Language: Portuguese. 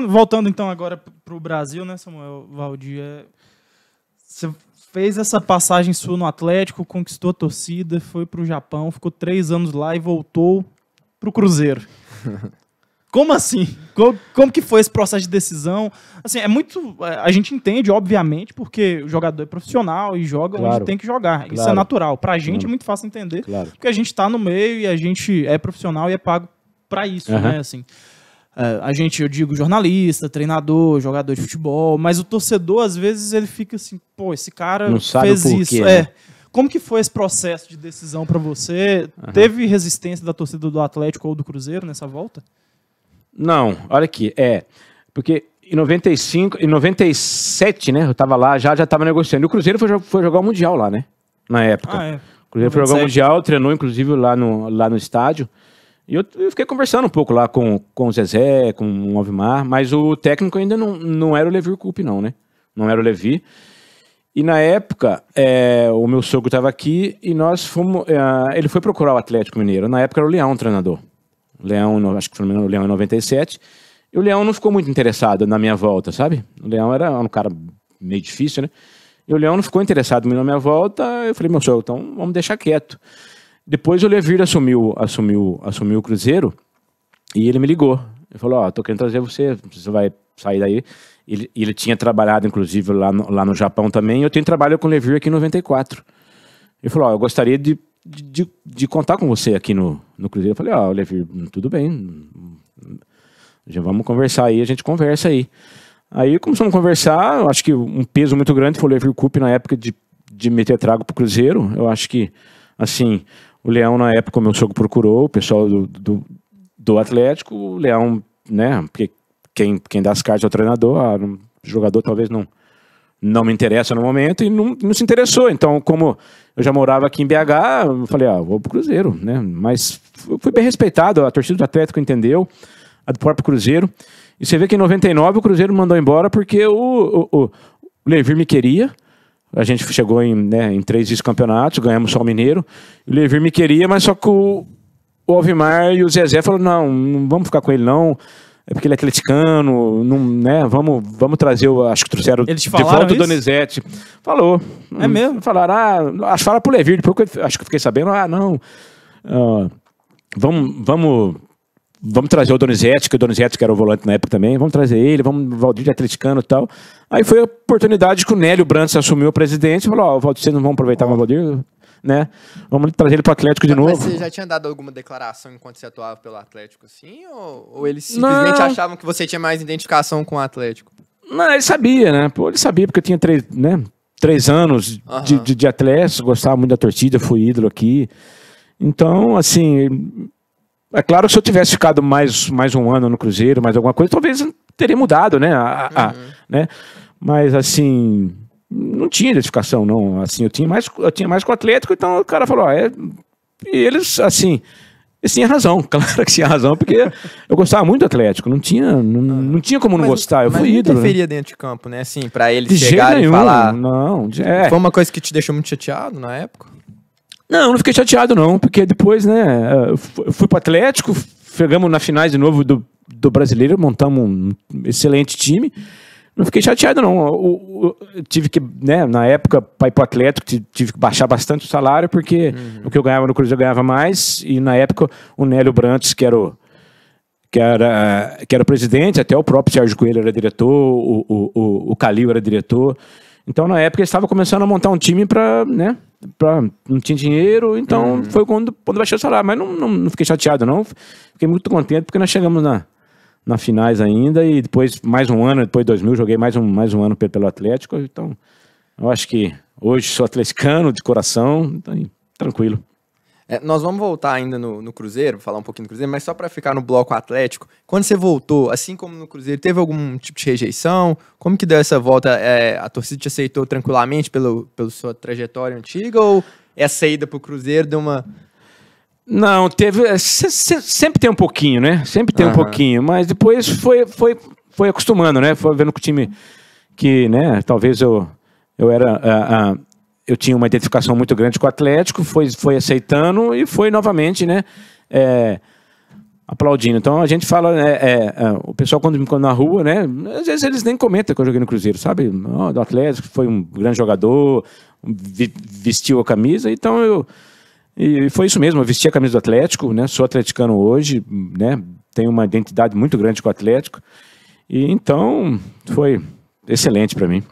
voltando então agora para o Brasil, né, Samuel Valdir? Você fez essa passagem sua no Atlético, conquistou a torcida, foi para o Japão, ficou 3 anos lá e voltou para o Cruzeiro. Como assim? Como que foi esse processo de decisão? Assim, a gente entende, obviamente, porque o jogador é profissional e joga onde tem que jogar. Isso é natural. Pra gente é muito fácil entender, porque a gente tá no meio e a gente é profissional e é pago pra isso, né? Assim, eu digo jornalista, treinador, jogador de futebol, mas o torcedor, às vezes, ele fica assim, pô, esse cara não sabe fez o porquê, isso. né? Como que foi esse processo de decisão pra você? Teve resistência da torcida do Atlético ou do Cruzeiro nessa volta? Não, olha aqui, porque em 97, né, eu tava lá, já tava negociando, e o Cruzeiro foi jogar o Mundial lá, né, na época. O Cruzeiro foi jogar o Mundial, treinou inclusive lá no estádio, e eu fiquei conversando um pouco lá com o Zezé, com o Alvimar, mas o técnico ainda não era o Levir Coupe não, né, não era o Levi. E na época, o meu sogro estava aqui e nós fomos, ele foi procurar o Atlético Mineiro, na época era o Leão o treinador. O Leão, acho que foi o Leão em 97, e o Leão não ficou muito interessado na minha volta, sabe? O Leão era um cara meio difícil, né? E o Leão não ficou interessado na minha volta, eu falei, meu senhor, então vamos deixar quieto. Depois o Levir assumiu o Cruzeiro, e ele me ligou. Ele falou, tô querendo trazer você vai sair daí. Ele tinha trabalhado, inclusive, lá no Japão também, e eu tenho trabalho com o Levir aqui em 94. Ele falou, eu gostaria de contar com você aqui no Cruzeiro. Eu falei, Levir, tudo bem, já vamos conversar aí, a gente conversa aí. Aí começamos a conversar, eu acho que um peso muito grande foi o Levir Coupe na época de meter trago pro Cruzeiro. Eu acho que, assim, o Leão na época o meu sogro procurou, o pessoal do Atlético, o Leão, né, porque quem dá as cartas é o treinador, o jogador talvez não me interessa no momento e não se interessou. Então, como eu já morava aqui em BH, eu falei, vou pro Cruzeiro, né? Mas fui bem respeitado, a torcida do Atlético entendeu, a do próprio Cruzeiro. E você vê que em 99 o Cruzeiro mandou embora porque o Levir me queria. A gente chegou em 3 vice-campeonatos, ganhamos só o Mineiro. O Levir me queria, mas só que o Alvimar e o Zezé falaram, não vamos ficar com ele não. É porque ele é atleticano, não, né? Vamos trazer, acho que trouxeram Eles de volta o Donizete. Falou. É mesmo? Falaram, acho que fala pro Levir, depois acho que eu fiquei sabendo, vamos trazer o Donizete, que era o volante na época também, vamos trazer ele, vamos Valdir de atleticano e tal. Aí foi a oportunidade que o Nélio Brandes assumiu a presidência e falou, Valdir, vocês não vão aproveitar o Valdir? Né? Vamos trazer ele para o Atlético de novo. Mas você já tinha dado alguma declaração enquanto você atuava pelo Atlético assim? Ou eles simplesmente achavam que você tinha mais identificação com o Atlético? Não, ele sabia, né? Ele sabia, porque eu tinha 3 anos de Atlético, gostava muito da torcida, fui ídolo aqui. Então, assim, é claro que se eu tivesse ficado mais um ano no Cruzeiro, mais alguma coisa, talvez teria mudado, né? Né? Mas, assim, não tinha identificação, não. Assim, eu tinha mais com o Atlético, então o cara falou, e eles, assim, eles tinham razão, claro que tinha razão, porque eu gostava muito do Atlético, não tinha como não gostar, eu fui ídolo. Mas interferia dentro de campo, né, assim, pra eles de chegarem e falar... Não, Foi uma coisa que te deixou muito chateado na época? Não fiquei chateado não, porque depois, né, eu fui pro Atlético, chegamos na finais de novo do Brasileiro, montamos um excelente time. Não fiquei chateado, não. Eu tive que, né, na época, para ir para o Atlético, tive que baixar bastante o salário, porque o que eu ganhava no Cruzeiro eu ganhava mais, e na época o Nélio Brandes, que era o presidente, até o próprio Sérgio Coelho era diretor, o Calil era diretor. Então, na época, eles estavam começando a montar um time não tinha dinheiro, então foi quando baixei o salário. Mas não fiquei chateado, não. Fiquei muito contente, porque nós chegamos na finais ainda, e depois, mais um ano, depois de 2000, joguei mais um ano pelo Atlético, então eu acho que hoje sou atleticano de coração, então, tranquilo. Nós vamos voltar ainda no Cruzeiro, falar um pouquinho do Cruzeiro, mas só para ficar no bloco Atlético, quando você voltou, assim como no Cruzeiro, teve algum tipo de rejeição? Como que deu essa volta? A torcida te aceitou tranquilamente pela sua trajetória antiga, ou essa ida pro Cruzeiro deu uma... Não, teve. Sempre tem um pouquinho, né? Sempre tem um pouquinho, mas depois foi acostumando, né? Foi vendo que o time que, né? Talvez eu tinha uma identificação muito grande com o Atlético, foi aceitando e foi novamente, né? aplaudindo. Então a gente fala, o pessoal quando na rua, né, às vezes eles nem comentam que eu joguei no Cruzeiro, sabe? Do Atlético, foi um grande jogador, vestiu a camisa, então e foi isso mesmo, eu vesti a camisa do Atlético, né? Sou atleticano hoje, né? Tenho uma identidade muito grande com o Atlético, e então foi excelente para mim.